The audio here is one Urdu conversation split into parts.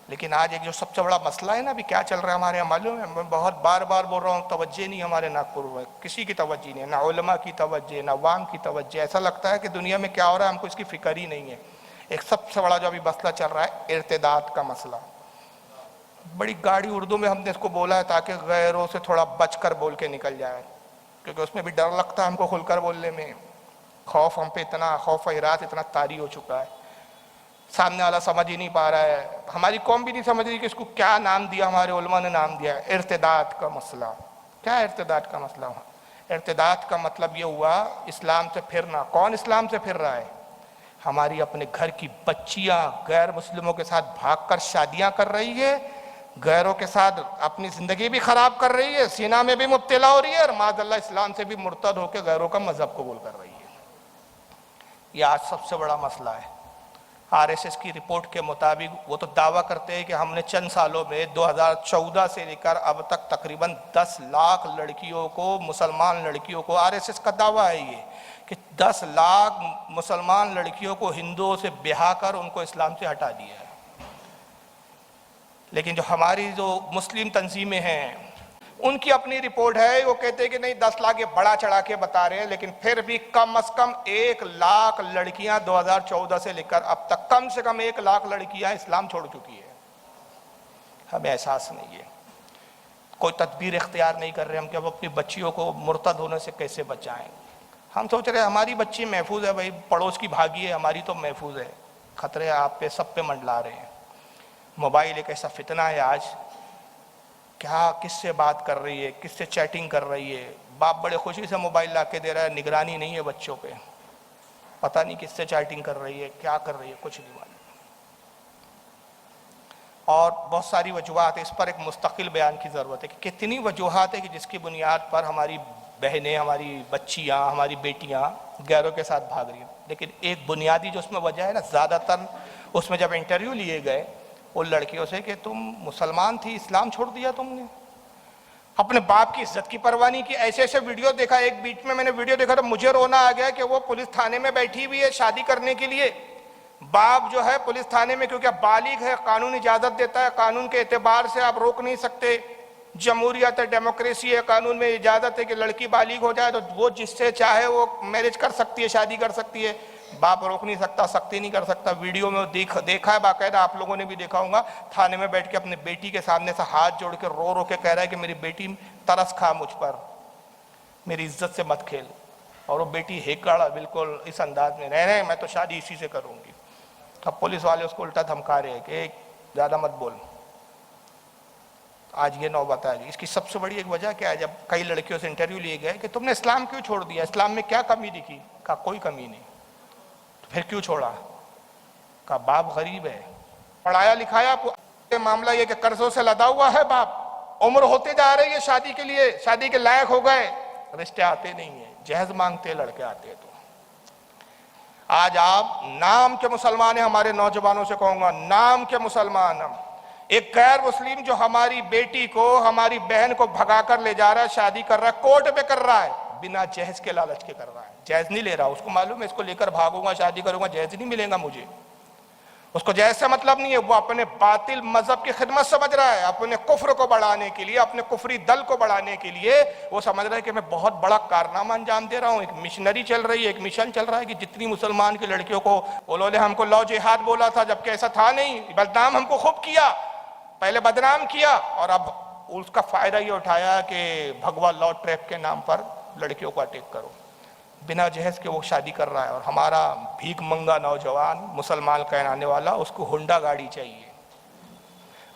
لیکن آج ایک جو سب سے بڑا مسئلہ ہے نا ابھی کیا چل رہا ہے ہمارے یہاں معلوم ہے؟ میں بہت بار بار بول رہا ہوں، توجہ نہیں ہمارے ناگپور میں، کسی کی توجہ نہیں ہے، نہ علماء کی توجہ، نہ عوام کی توجہ. ایسا لگتا ہے کہ دنیا میں کیا ہو رہا ہے ہم کو اس کی فکر ہی نہیں ہے. ایک سب سے بڑا جو ابھی مسئلہ چل رہا ہے ارتداد کا مسئلہ. بڑی گاڑی اردو میں ہم نے اس کو بولا ہے تاکہ غیروں سے تھوڑا بچ کر بول کے نکل جائے، کیونکہ اس میں بھی ڈر لگتا ہے ہم کو کھل کر بولنے میں. خوف ہم پہ اتنا، خوف اراد اتنا طاری ہو چکا ہے، سامنے والا سمجھ ہی نہیں پا رہا ہے. ہماری قوم بھی نہیں سمجھ رہی کہ اس کو کیا نام دیا، ہمارے علماء نے نام دیا ہے ارتداد کا مسئلہ. کیا ارتداد کا مسئلہ ہوا؟ ارتداد کا مطلب یہ ہوا اسلام سے پھرنا. کون اسلام سے پھر رہا ہے؟ ہماری اپنے گھر کی بچیاں غیر مسلموں کے ساتھ بھاگ کر شادیاں کر رہی ہے، غیروں کے ساتھ اپنی زندگی بھی خراب کر رہی ہے، سینہ میں بھی مبتلا ہو رہی ہے، اور معاذ اللہ اسلام سے بھی مرتد ہو کے غیروں کا مذہب قبول کر رہی ہے. یہ آج سب سے بڑا مسئلہ ہے. RSS کی رپورٹ کے مطابق وہ تو دعویٰ کرتے ہیں کہ ہم نے چند سالوں میں 2014 سے لے کر اب تک تقریباً 10 لاکھ لڑکیوں کو، مسلمان لڑکیوں کو، RSS کا دعویٰ ہے یہ کہ 10 لاکھ مسلمان لڑکیوں کو ہندوؤں سے بہا کر ان کو اسلام سے ہٹا دیا ہے. لیکن جو ہماری جو مسلم تنظیمیں ہیں ان کی اپنی رپورٹ ہے، وہ کہتے ہیں کہ نہیں 10 لاکھ یہ بڑا چڑھا کے بتا رہے ہیں، لیکن پھر بھی کم از کم 1 لاکھ لڑکیاں 2014 سے لے کر اب تک کم سے کم 1 لاکھ لڑکیاں اسلام چھوڑ چکی ہے. ہمیں احساس نہیں ہے، کوئی تدبیر اختیار نہیں کر رہے ہم کہ اب اپنی بچیوں کو مرتد ہونے سے کیسے بچائیں. ہم سوچ رہے ہیں ہماری بچی محفوظ ہے، بھائی پڑوس کی بھاگی ہے، ہماری تو محفوظ ہے. خطرے آپ پہ سب پہ منڈلا رہے ہیں. موبائل ایک ایسا فتنہ ہے آج، کیا کس سے بات کر رہی ہے، کس سے چیٹنگ کر رہی ہے. باپ بڑے خوشی سے موبائل لا کے دے رہا ہے، نگرانی نہیں ہے بچوں پہ، پتہ نہیں کس سے چیٹنگ کر رہی ہے، کیا کر رہی ہے، کچھ نہیں معلوم. اور بہت ساری وجوہات ہیں، اس پر ایک مستقل بیان کی ضرورت ہے کہ کتنی وجوہات ہیں کہ جس کی بنیاد پر ہماری بہنیں، ہماری بچیاں، ہماری بیٹیاں غیروں کے ساتھ بھاگ رہی ہیں. لیکن ایک بنیادی جو اس میں وجہ ہے نا، زیادہ تر اس میں جب انٹرویو لیے گئے ان لڑکیوں سے کہ تم مسلمان تھی، اسلام چھوڑ دیا تم نے، اپنے باپ کی عزت کی پرواہ نہیں کی. ایسے ایسے ویڈیو دیکھا، ایک بیچ میں نے ویڈیو دیکھا تو مجھے رونا آ گیا کہ وہ پولیس تھانے میں بیٹھی ہوئی ہے شادی کرنے کے لیے. باپ جو ہے پولیس تھانے میں، کیونکہ بالغ ہے، قانون اجازت دیتا ہے، قانون کے اعتبار سے آپ روک نہیں سکتے، جمہوریت ہے، ڈیموکریسی ہے، قانون میں اجازت ہے کہ لڑکی بالغ ہو جائے تو وہ جس سے چاہے وہ میرج کر سکتی ہے، شادی کر سکتی ہے، باپ روک نہیں سکتا، سختی نہیں کر سکتا. ویڈیو میں دیکھا ہے باقاعدہ، آپ لوگوں نے بھی دیکھا ہوگا، تھانے میں بیٹھ کے اپنے بیٹی کے سامنے سے ہاتھ جوڑ کے رو رو کے کہہ رہا ہے کہ میری بیٹی ترس کھا مجھ پر، میری عزت سے مت کھیل. اور وہ بیٹی ہیکڑ بالکل اس انداز میں، نہیں میں تو شادی اسی سے کروں گی. اب پولیس والے اس کو الٹا دھمکا رہے ہیں کہ زیادہ مت بول. آج یہ نوبت آ گئی. اس کی سب سے بڑی ایک وجہ کیا ہے؟ جب کئی لڑکیوں سے انٹرویو لیے گئے کہ تم نے اسلام کیوں چھوڑ دیا، اسلام میں کیا کمی دکھی؟ کہا کوئی کمی نہیں. تو پھر کیوں چھوڑا؟ کہا باپ غریب ہے، پڑھایا لکھایا، معاملہ یہ کہ قرضوں سے لدا ہوا ہے باپ، عمر ہوتے جا رہی ہے شادی کے لیے، شادی کے لائق ہو گئے، رشتے آتے نہیں ہیں، جہیز مانگتے لڑکے آتے. تو آج آپ نام کے مسلمان ہیں، ہمارے نوجوانوں سے کہوں گا نام کے مسلمان ہم. ایک غیر مسلم جو ہماری بیٹی کو، ہماری بہن کو بھگا کر لے جا رہا ہے، شادی کر رہا ہے، کورٹ پہ کر رہا ہے، بنا جہیز کے لالچ کے کر رہا ہے، جہیز نہیں لے رہا. اس کو معلوم ہے اس کو لے کر بھاگوں گا، شادی کروں گا، جہیز نہیں ملے گا مجھے. اس کو جہیز سے مطلب نہیں ہے، وہ اپنے باطل مذہب کی خدمت سمجھ رہا ہے، اپنے کفر کو بڑھانے کے لیے، اپنے کفری دل کو بڑھانے کے لیے وہ سمجھ رہا ہے کہ میں بہت بڑا کارنامہ انجام دے رہا ہوں. ایک مشنری چل رہی ہے، ایک مشن چل رہا ہے کہ جتنی مسلمان کی لڑکیوں کو انہوں نے ہم کو لو جہاد بولا تھا، جبکہ ایسا تھا نہیں، بدنام ہم کو خوب کیا، پہلے بدنام کیا، اور اب اس کا فائدہ یہ اٹھایا کہ بھگوا لا ٹریپ کے نام پر لڑکیوں کو اٹیک کرو. بنا جہیز کے وہ شادی کر رہا ہے. اور ہمارا بھیک منگا نوجوان مسلمان کہلانے والا، اس کو ہونڈا گاڑی چاہیے.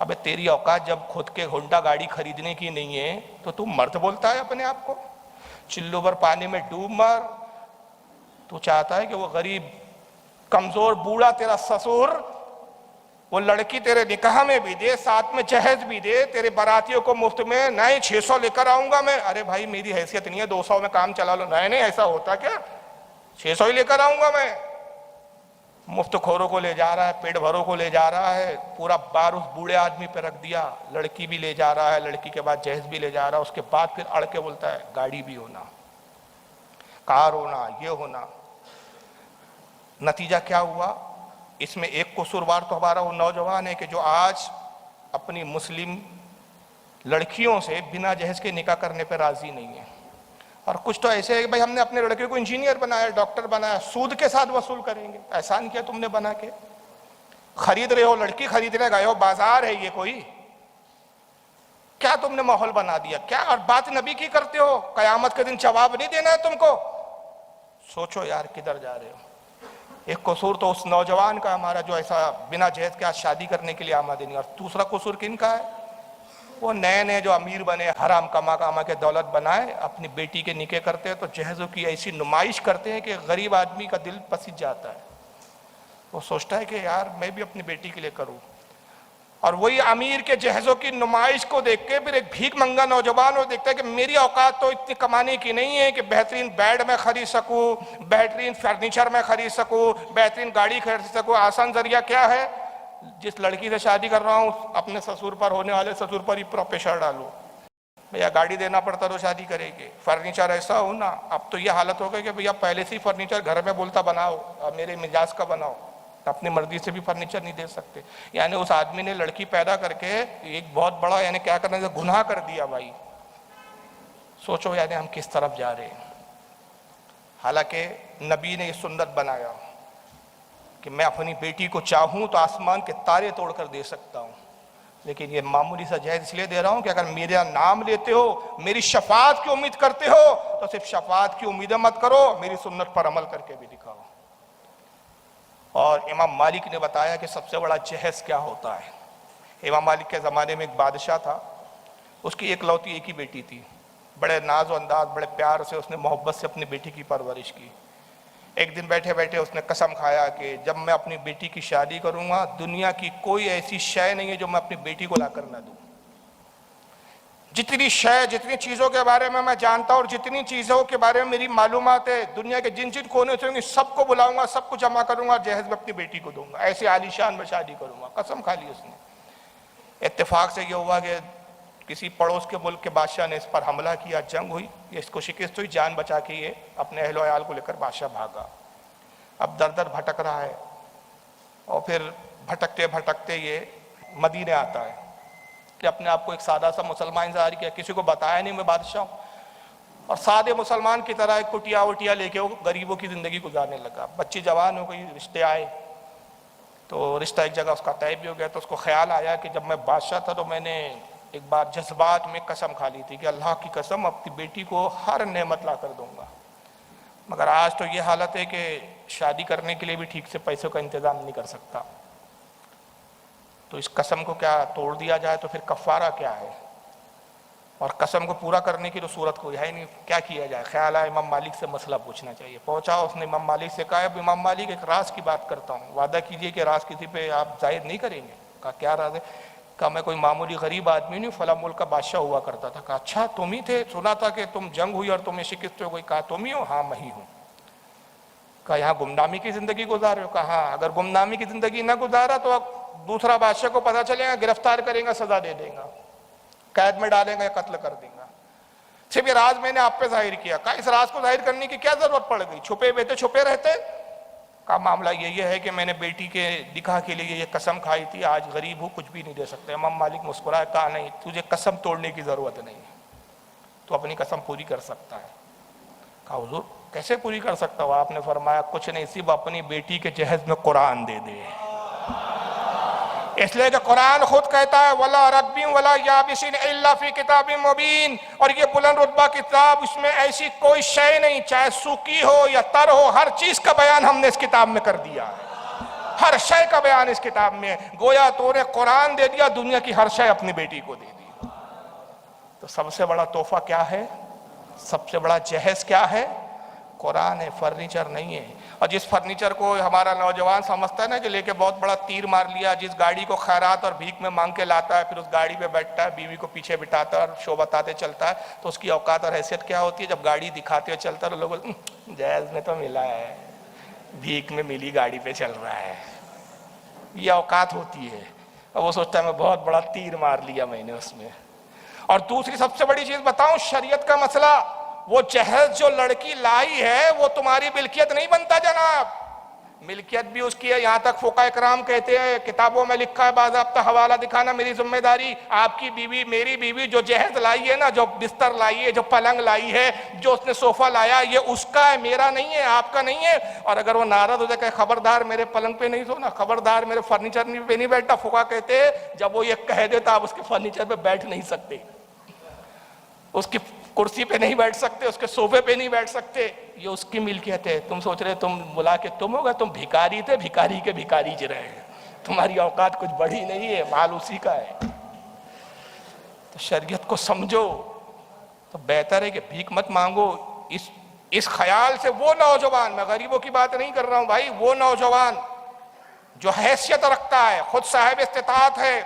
ابے تیری اوقات جب خود کے ہونڈا گاڑی خریدنے کی نہیں ہے تو تم مرد بولتا ہے اپنے آپ کو؟ چلو بھر پانی میں ڈوب مر. تو چاہتا ہے کہ وہ غریب کمزور بوڑھا تیرا سسور وہ لڑکی تیرے نکاح میں بھی دے، ساتھ میں جہیز بھی دے، تیرے براتیوں کو مفت میں، نہیں 600 لے کر آؤں گا میں. ارے بھائی میری حیثیت نہیں ہے، 200 میں کام چلا لو. نہیں ایسا ہوتا کیا؟ 600 ہی لے کر آؤں گا میں. مفت خوروں کو لے جا رہا ہے، پیٹ بھروں کو لے جا رہا ہے، پورا بار اس بوڑھے آدمی پہ رکھ دیا. لڑکی بھی لے جا رہا ہے، لڑکی کے بعد جہیز بھی لے جا رہا ہے، اس کے بعد پھر اڑ کے بولتا ہے گاڑی بھی ہونا، کار ہونا، یہ ہونا. نتیجہ کیا ہوا؟ اس میں ایک قصوروار تو ہمارا وہ نوجوان ہے کہ جو آج اپنی مسلم لڑکیوں سے بنا جہیز کے نکاح کرنے پہ راضی نہیں ہے، اور کچھ تو ایسے ہے کہ بھائی ہم نے اپنے لڑکے کو انجینئر بنایا، ڈاکٹر بنایا، سود کے ساتھ وصول کریں گے۔ احسان کیا تم نے بنا کے؟ خرید رہے ہو، لڑکی خریدنے گئے ہو، بازار ہے یہ کوئی؟ کیا تم نے ماحول بنا دیا کیا؟ اور بات نبی کی کرتے ہو، قیامت کے دن جواب نہیں دینا ہے تم کو؟ سوچو یار کدھر جا رہے ہو۔ ایک قصور تو اس نوجوان کا ہمارا جو ایسا بنا جہیز کے شادی کرنے کے لیے آمادہ نہیں، اور دوسرا قصور کن کا ہے؟ وہ نئے جو امیر بنے، حرام کما کے دولت بنائے، اپنی بیٹی کے نکاح کرتے ہیں تو جہیزوں کی ایسی نمائش کرتے ہیں کہ غریب آدمی کا دل پسیج جاتا ہے۔ وہ سوچتا ہے کہ یار میں بھی اپنی بیٹی کے لیے کروں، اور وہی امیر کے جہیزوں کی نمائش کو دیکھ کے پھر ایک بھیک منگا نوجوان وہ دیکھتا ہے کہ میری اوقات تو اتنی کمانے کی نہیں ہے کہ بہترین بیڈ میں خرید سکوں، بہترین فرنیچر میں خرید سکوں، بہترین گاڑی خرید سکوں۔ آسان ذریعہ کیا ہے؟ جس لڑکی سے شادی کر رہا ہوں اپنے سسور پر، ہونے والے سسور پر ہی پروپیشر ڈالو۔ بھیا گاڑی دینا پڑتا تو شادی کرے گی، فرنیچر ایسا ہو نا۔ اب تو یہ حالت ہو گئی کہ بھیا پہلے سے ہی فرنیچر گھر میں بولتا بناؤ، اور میرے مزاج کا بناؤ، اپنی مرضی سے بھی فرنیچر نہیں دے سکتے۔ یعنی اس آدمی نے لڑکی پیدا کر کے ایک بہت بڑا یعنی کیا کرنے سے گناہ کر دیا بھائی۔ سوچو یعنی ہم کس طرف جا رہے ہیں۔ حالانکہ نبی نے یہ سنت بنایا کہ میں اپنی بیٹی کو چاہوں تو آسمان کے تارے توڑ کر دے سکتا ہوں، لیکن یہ معمولی سا جہیز اس لیے دے رہا ہوں کہ اگر میرا نام لیتے ہو، میری شفاعت کی امید کرتے ہو، تو صرف شفاعت کی امیدیں مت کرو، میری سنت پر عمل کر کے بھی دکھاؤ۔ اور امام مالک نے بتایا کہ سب سے بڑا جہیز کیا ہوتا ہے۔ امام مالک کے زمانے میں ایک بادشاہ تھا، اس کی ایک لوتی ایک ہی بیٹی تھی۔ بڑے ناز و انداز، بڑے پیار سے اس نے محبت سے اپنی بیٹی کی پرورش کی۔ ایک دن بیٹھے بیٹھے اس نے قسم کھایا کہ جب میں اپنی بیٹی کی شادی کروں گا، دنیا کی کوئی ایسی شے نہیں ہے جو میں اپنی بیٹی کو لا کر نہ دوں۔ جتنی شے، جتنی چیزوں کے بارے میں جانتا ہوں، اور جتنی چیزوں کے بارے میں میری معلومات ہے، دنیا کے جن کونے سے ہوں گی سب کو بلاؤں گا، سب کو جمع کروں گا، جہیز میں اپنی بیٹی کو دوں گا، ایسے عالی شان میں شادی کروں گا۔ قسم کھا لی اس نے۔ اتفاق سے یہ ہوا کہ کسی پڑوس کے ملک کے بادشاہ نے اس پر حملہ کیا، جنگ ہوئی، اس کو شکست ہوئی، جان بچا کے یہ اپنے اہل و عیال کو لے کر بادشاہ بھاگا۔ اب در در بھٹک رہا ہے، اور پھر بھٹکتے بھٹکتے یہ مدینے آتا ہے کہ اپنے آپ کو ایک سادہ سا مسلمان ظاہر کیا، کسی کو بتایا نہیں میں بادشاہ ہوں، اور سادے مسلمان کی طرح ایک کٹیا وٹیا لے کے وہ غریبوں کی زندگی گزارنے لگا۔ بچی جوان ہو گئی، رشتے آئے، تو رشتہ ایک جگہ اس کا طے بھی ہو گیا۔ تو اس کو خیال آیا کہ جب میں بادشاہ تھا تو میں نے ایک بار جذبات میں قسم کھا لی تھی کہ اللہ کی قسم اپنی بیٹی کو ہر نعمت لا کر دوں گا، مگر آج تو یہ حالت ہے کہ شادی کرنے کے لیے بھی ٹھیک سے پیسوں کا انتظام نہیں کر سکتا۔ تو اس قسم کو کیا توڑ دیا جائے تو پھر کفارہ کیا ہے؟ اور قسم کو پورا کرنے کی تو صورت کوئی ہے نہیں، کیا کیا جائے؟ خیال آیا امام مالک سے مسئلہ پوچھنا چاہیے۔ پہنچا، اس نے امام مالک سے کہا اب امام مالک ایک راز کی بات کرتا ہوں، وعدہ کیجئے کہ راز کسی پہ آپ ظاہر نہیں کریں گے۔ کہا کیا راز ہے؟ کہا میں کوئی معمولی غریب آدمی نہیں، فلاں ملک کا بادشاہ ہوا کرتا تھا۔ کہا اچھا تم ہی تھے؟ سنا تھا کہ تم جنگ ہوئی اور تمہیں شکست ہو گئی۔ کہا تم ہی ہو؟ ہاں میں ہی ہوں۔ کہا یہاں گمنامی کی زندگی گزار رہے ہو؟ کہا ہاں۔ اگر گمنامی کی زندگی نہ گزارا تو اب دوسرا بادشاہ کو پتہ چلے گا، گرفتار کریں گا، سزا دے دیں گا، قید میں ڈالیں گا یا قتل کر دیں گا۔ صرف یہ راز میں نے آپ پہ ظاہر کیا۔ کہا اس راز کو ظاہر کرنے کی کیا ضرورت پڑ گئی؟ چھپے ہوئے تھے، چھپے رہتے۔ کہا معاملہ یہ ہے کہ میں نے بیٹی کے نکاح کے لیے یہ قسم کھائی تھی، آج غریب ہوں کچھ بھی نہیں دے سکتے۔ امام مالک مسکرائے، کہا نہیں تجھے قسم توڑنے کی ضرورت نہیں، تو اپنی قسم پوری کر سکتا ہے۔ کہا حضور کیسے پوری کر سکتا ہو؟ آپ نے فرمایا کچھ نہیں، صرف اپنی بیٹی کے جہیز میں قرآن دے دے۔ اس لیے کہ قرآن خود کہتا ہے وَلَا رَبٍ وَلَا يَابِسٍ إِلَّا فِي كِتَابٍ مُبِينٍ، اور یہ بلند رتبہ کتاب، اس میں ایسی کوئی شے نہیں، چاہے سوکھی ہو یا تر ہو، ہر چیز کا بیان ہم نے اس کتاب میں کر دیا ہے، ہر شے کا بیان اس کتاب میں ہے۔ گویا تو نے قرآن دے دیا، دنیا کی ہر شے اپنی بیٹی کو دے دی۔ تو سب سے بڑا تحفہ کیا ہے؟ سب سے بڑا جہیز کیا ہے؟ قرآن ہے، فرنیچر نہیں ہے۔ اور جس فرنیچر کو ہمارا نوجوان سمجھتا ہے نا کہ لے کے بہت بڑا تیر مار لیا، جس گاڑی کو خیرات اور بھیک میں مانگ کے لاتا ہے، پھر اس گاڑی پہ بیٹھتا ہے، بیوی کو پیچھے بٹھاتا ہے اور شو بتاتے چلتا ہے، تو اس کی اوقات اور حیثیت کیا ہوتی ہے؟ جب گاڑی دکھاتے ہوئے چلتا ہے تو لوگ جہیز میں تو ملا ہے، بھیک میں ملی گاڑی پہ چل رہا ہے، یہ اوقات ہوتی ہے۔ اور وہ سوچتا ہے میں بہت بڑا تیر مار لیا میں نے اس میں۔ اور دوسری سب سے بڑی چیز بتاؤں، شریعت کا مسئلہ، وہ جہیز جو لڑکی لائی ہے وہ تمہاری ملکیت نہیں بنتا جناب۔ ملکیت بھی اس کی ہے، یہاں تک فقہاء اکرام کہتے ہیں، کتابوں میں لکھا ہے، باضابطہ حوالہ دکھانا میری ذمہ داری، آپ کی بیوی میری بیوی جو جہیز لائی ہے نا، جو بستر لائی ہے، جو پلنگ لائی ہے، جو اس نے صوفہ لایا، یہ اس کا ہے، میرا نہیں ہے، آپ کا نہیں ہے۔ اور اگر وہ ناراض ہو جائے کہ خبردار میرے پلنگ پہ نہیں سونا، خبردار میرے فرنیچر پہ نہیں بیٹھتا، فقہاء کہتے ہیں جب وہ یہ کہہ دیتا آپ اس کے فرنیچر پہ بیٹھ نہیں سکتے، اس کی کرسی پہ نہیں بیٹھ سکتے، اس کے صوفے پہ نہیں بیٹھ سکتے، یہ اس کی ملکیت ہے۔ تم سوچ رہے تم بلا کے تم ہوگا، تم بھکاری تھے، بھکاری کے بھکاری جی رہے ہیں، تمہاری اوقات کچھ بڑی نہیں ہے، مال اسی کا ہے۔ تو شریعت کو سمجھو تو بہتر ہے کہ بھیک مت مانگو۔ اس خیال سے وہ نوجوان، میں غریبوں کی بات نہیں کر رہا ہوں بھائی، وہ نوجوان جو حیثیت رکھتا ہے، خود صاحب استطاعت ہے،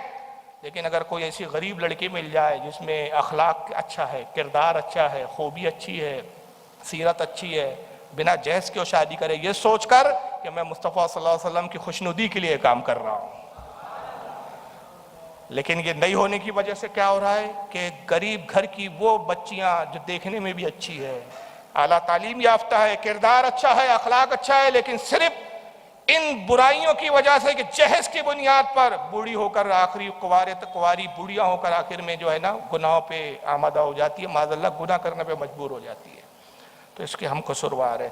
لیکن اگر کوئی ایسی غریب لڑکی مل جائے جس میں اخلاق اچھا ہے، کردار اچھا ہے، خوبی اچھی ہے، سیرت اچھی ہے، بنا جہیز کے وہ شادی کرے، یہ سوچ کر کہ میں مصطفیٰ صلی اللہ علیہ وسلم کی خوشنودی کے لیے کام کر رہا ہوں۔ لیکن یہ نہیں ہونے کی وجہ سے کیا ہو رہا ہے کہ غریب گھر کی وہ بچیاں جو دیکھنے میں بھی اچھی ہے، اعلیٰ تعلیم یافتہ ہے، کردار اچھا ہے، اخلاق اچھا ہے، لیکن صرف ان برائیوں کی وجہ سے کہ جہیز کی بنیاد پر بوڑھی ہو کر آخری کواری بوڑھیاں ہو کر آخر میں جو ہے نا گناہوں پہ آمادہ ہو جاتی ہے، معاذ اللہ گناہ کرنے پہ مجبور ہو جاتی ہے، تو اس کے ہم قصوروار ہیں۔